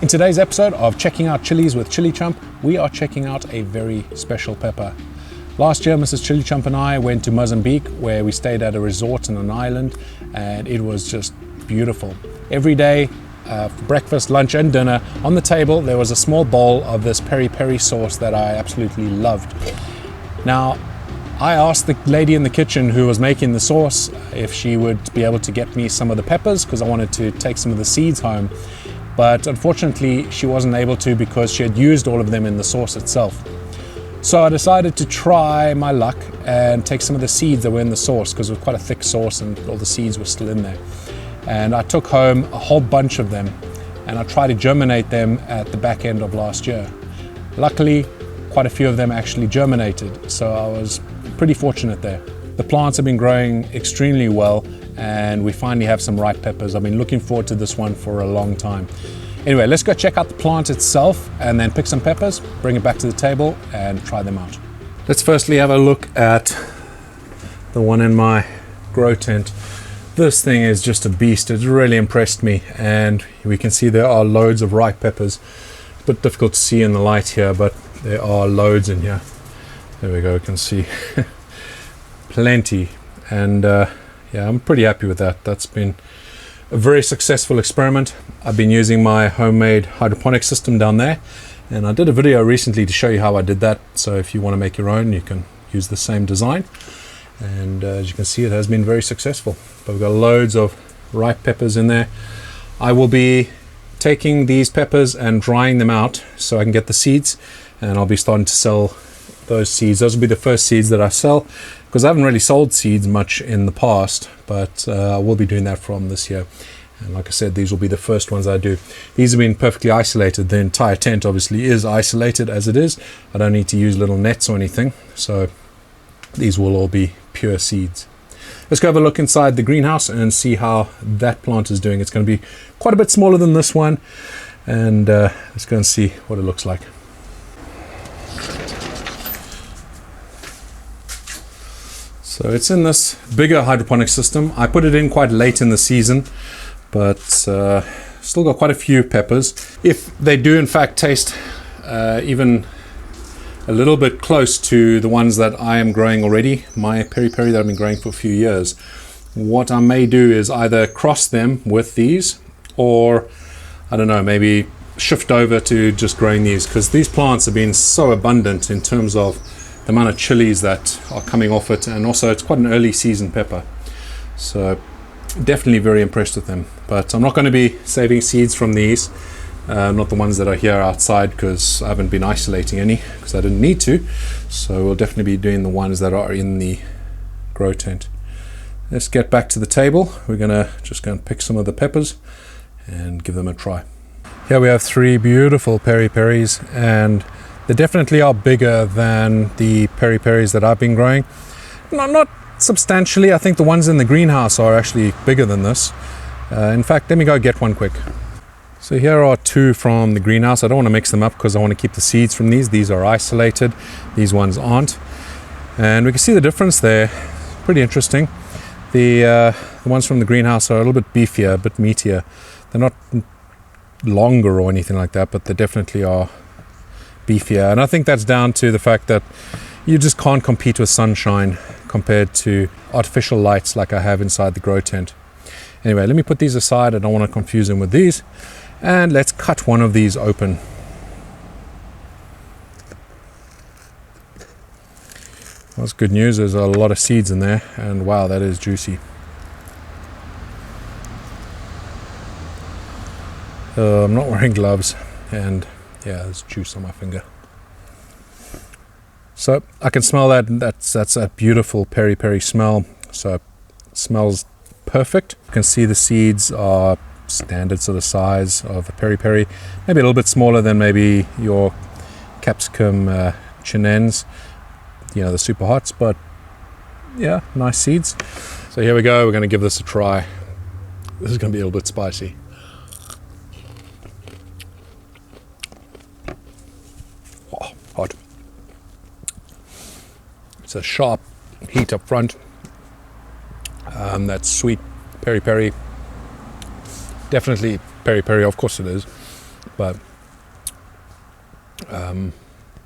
In today's episode of Checking Out Chillies with ChilliChump, we are checking out a very special pepper. Last year, Mrs. ChilliChump and I went to Mozambique, where we stayed at a resort on an island, and it was just beautiful. Every day, for breakfast, lunch and dinner, on the table there was a small bowl of this peri peri sauce that I absolutely loved. Now, I asked the lady in the kitchen who was making the sauce if she would be able to get me some of the peppers, because I wanted to take some of the seeds home. But unfortunately, she wasn't able to because she had used all of them in the sauce itself. So I decided to try my luck and take some of the seeds that were in the sauce, because it was quite a thick sauce and all the seeds were still in there. And I took home a whole bunch of them and I tried to germinate them at the back end of last year. Luckily, quite a few of them actually germinated, so I was pretty fortunate there. The plants have been growing extremely well and we finally have some ripe peppers. I've been looking forward to this one for a long time. Anyway, let's go check out the plant itself and then pick some peppers, bring it back to the table and try them out. Let's firstly have a look at the one in my grow tent. This thing is just a beast. It's really impressed me, and we can see there are loads of ripe peppers. It's a bit difficult to see in the light here, but there are loads in here. There we go, you can see plenty, and yeah, I'm pretty happy with that. That's been a very successful experiment. I've been using my homemade hydroponic system down there, and I did a video recently to show you how I did that, so if you want to make your own you can use the same design, and as you can see, it has been very successful. But we've got loads of ripe peppers in there. I will be taking these peppers and drying them out so I can get the seeds, and I'll be starting to sell those seeds. Those will be the first seeds that I sell, because I haven't really sold seeds much in the past, but I will be doing that from this year. And like I said, these will be the first ones I do. These have been perfectly isolated. The entire tent obviously is isolated as it is. I don't need to use little nets or anything, so these will all be pure seeds. Let's go have a look inside the greenhouse and see how that plant is doing. It's going to be quite a bit smaller than this one, and let's go and see what it looks like. So it's in this bigger hydroponic system. I put it in quite late in the season, but still got quite a few peppers. If they do in fact taste even a little bit close to the ones that I am growing already, my peri peri that I've been growing for a few years, what I may do is either cross them with these, or I don't know, maybe shift over to just growing these, because these plants have been so abundant in terms of the amount of chilies that are coming off it, and also it's quite an early season pepper, so definitely very impressed with them. But I'm not going to be saving seeds from these, not the ones that are here outside, because I haven't been isolating any because I didn't need to. So we'll definitely be doing the ones that are in the grow tent. Let's get back to the table. We're gonna pick some of the peppers and give them a try. Here we have 3 beautiful peri peris, and they definitely are bigger than the peri peris that I've been growing. Not substantially. I think the ones in the greenhouse are actually bigger than this. In fact, let me go get one quick. So here are 2 from the greenhouse. I don't want to mix them up because I want to keep the seeds from these. These are isolated. These ones aren't. And we can see the difference there. Pretty interesting. The ones from the greenhouse are a little bit beefier, a bit meatier. They're not longer or anything like that, but they definitely are beefier. And I think that's down to the fact that you just can't compete with sunshine compared to artificial lights like I have inside the grow tent. Anyway, let me put these aside. I don't want to confuse them with these. And let's cut one of these open. That's good news. There's a lot of seeds in there, and wow, that is juicy. I'm not wearing gloves, and yeah, there's juice on my finger. So I can smell that. That's a beautiful peri peri smell. So it smells perfect. You can see the seeds are standard sort of size of a peri peri, maybe a little bit smaller than maybe your capsicum chinense, you know, the super hots, but yeah, nice seeds. So here we go. We're going to give this a try. This is going to be a little bit spicy. Oh, hot. It's a sharp heat up front. That sweet peri peri, definitely peri peri, of course it is. but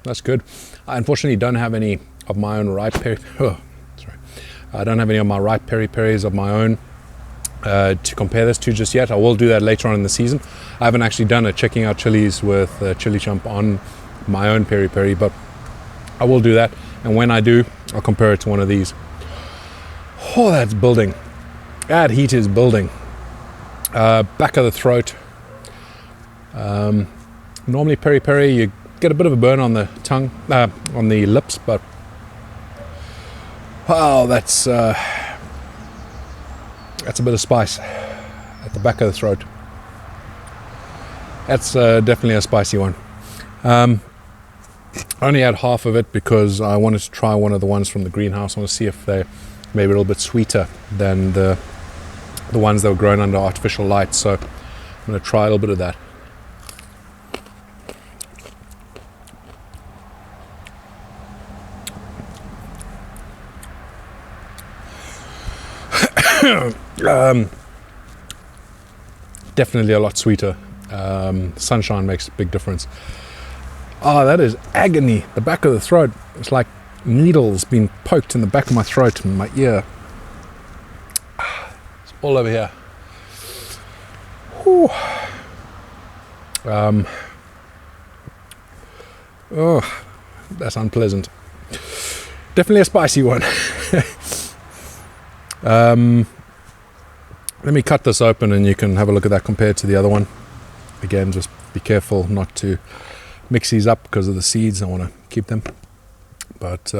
that's good. I unfortunately don't have any of my own ripe peri. I don't have any of my ripe peri peris of my own to compare this to just yet. I will do that later on in the season. I haven't actually done a checking out chilies with ChilliChump on my own peri peri, but I will do that. And when I do, I'll compare it to one of these. Oh, that's building. That heat is building. Back of the throat. Normally peri peri, you get a bit of a burn on the tongue, on the lips, but wow, that's a bit of spice at the back of the throat. That's definitely a spicy one. I only had half of it because I wanted to try one of the ones from the greenhouse. I want to see if they're maybe a little bit sweeter than the ones that were grown under artificial light. So I'm going to try a little bit of that. Definitely a lot sweeter. Sunshine makes a big difference. Oh, that is agony. The back of the throat. It's like needles being poked in the back of my throat and my ear. It's all over here. Whew. Oh, that's unpleasant. Definitely a spicy one. Let me cut this open and you can have a look at that compared to the other one. Again, just be careful not to mix these up because of the seeds. I want to keep them. But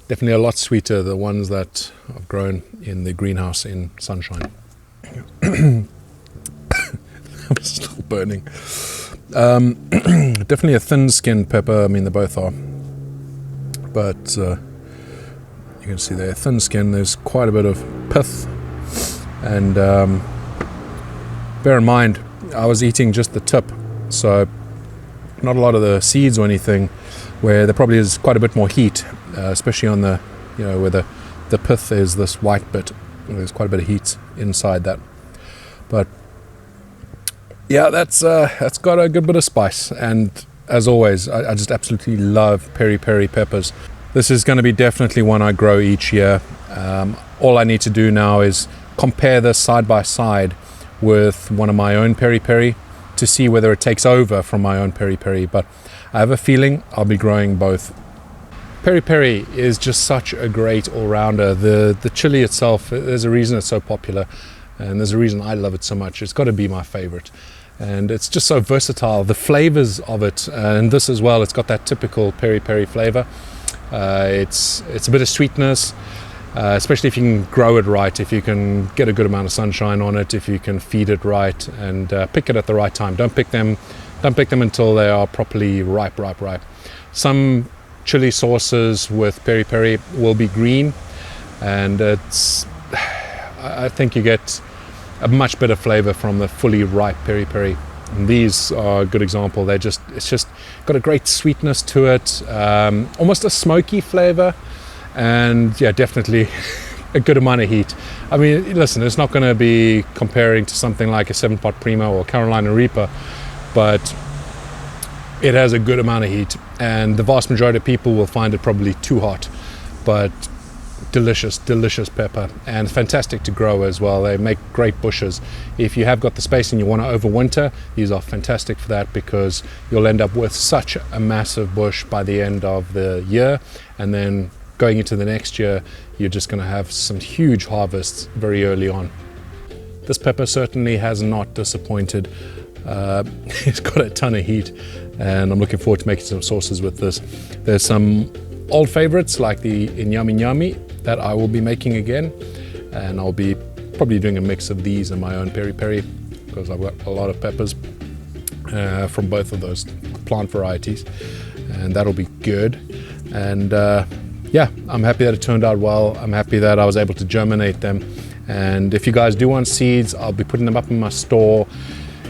definitely a lot sweeter, the ones that I've grown in the greenhouse in sunshine. I'm still burning. Definitely a thin-skinned pepper. I mean, they both are. But you can see they're thin skin. There's quite a bit of pith. And bear in mind, I was eating just the tip, so not a lot of the seeds or anything, where there probably is quite a bit more heat, especially on the, where the pith is this white bit. There's quite a bit of heat inside that. But yeah, that's got a good bit of spice. And as always, I just absolutely love peri peri peppers. This is going to be definitely one I grow each year. All I need to do now is compare this side by side with one of my own peri peri to see whether it takes over from my own peri peri, but I have a feeling I'll be growing both. Peri peri is just such a great all-rounder. The chili itself, there's a reason it's so popular, and there's a reason I love it so much. It's got to be my favorite, and it's just so versatile. The flavors of it, and this as well, it's got that typical peri peri flavor. It's a bit of sweetness, especially if you can grow it right, if you can get a good amount of sunshine on it, if you can feed it right and pick it at the right time. Don't pick them until they are properly ripe. Some chili sauces with peri peri will be green, and I think you get a much better flavor from the fully ripe peri peri. And these are a good example. It's just got a great sweetness to it, almost a smoky flavor, and yeah, definitely a good amount of heat. I mean, listen, it's not going to be comparing to something like a 7-pot Primo or Carolina Reaper, but it has a good amount of heat, and the vast majority of people will find it probably too hot, but delicious pepper, and fantastic to grow as well. They make great bushes. If you have got the space and you want to overwinter, these are fantastic for that, because you'll end up with such a massive bush by the end of the year, and then going into the next year, you're just going to have some huge harvests very early on. This pepper certainly has not disappointed. It's got a ton of heat, and I'm looking forward to making some sauces with this. There's some old favorites like the Inyami Nyami that I will be making again, and I'll be probably doing a mix of these and my own peri peri, because I've got a lot of peppers from both of those plant varieties, and that'll be good. And yeah, I'm happy that it turned out well. I'm happy that I was able to germinate them. And if you guys do want seeds, I'll be putting them up in my store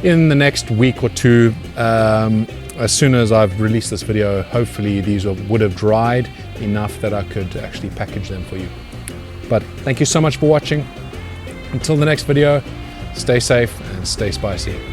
in the next week or two. As soon as I've released this video, hopefully these would have dried enough that I could actually package them for you. But thank you so much for watching. Until the next video, stay safe and stay spicy.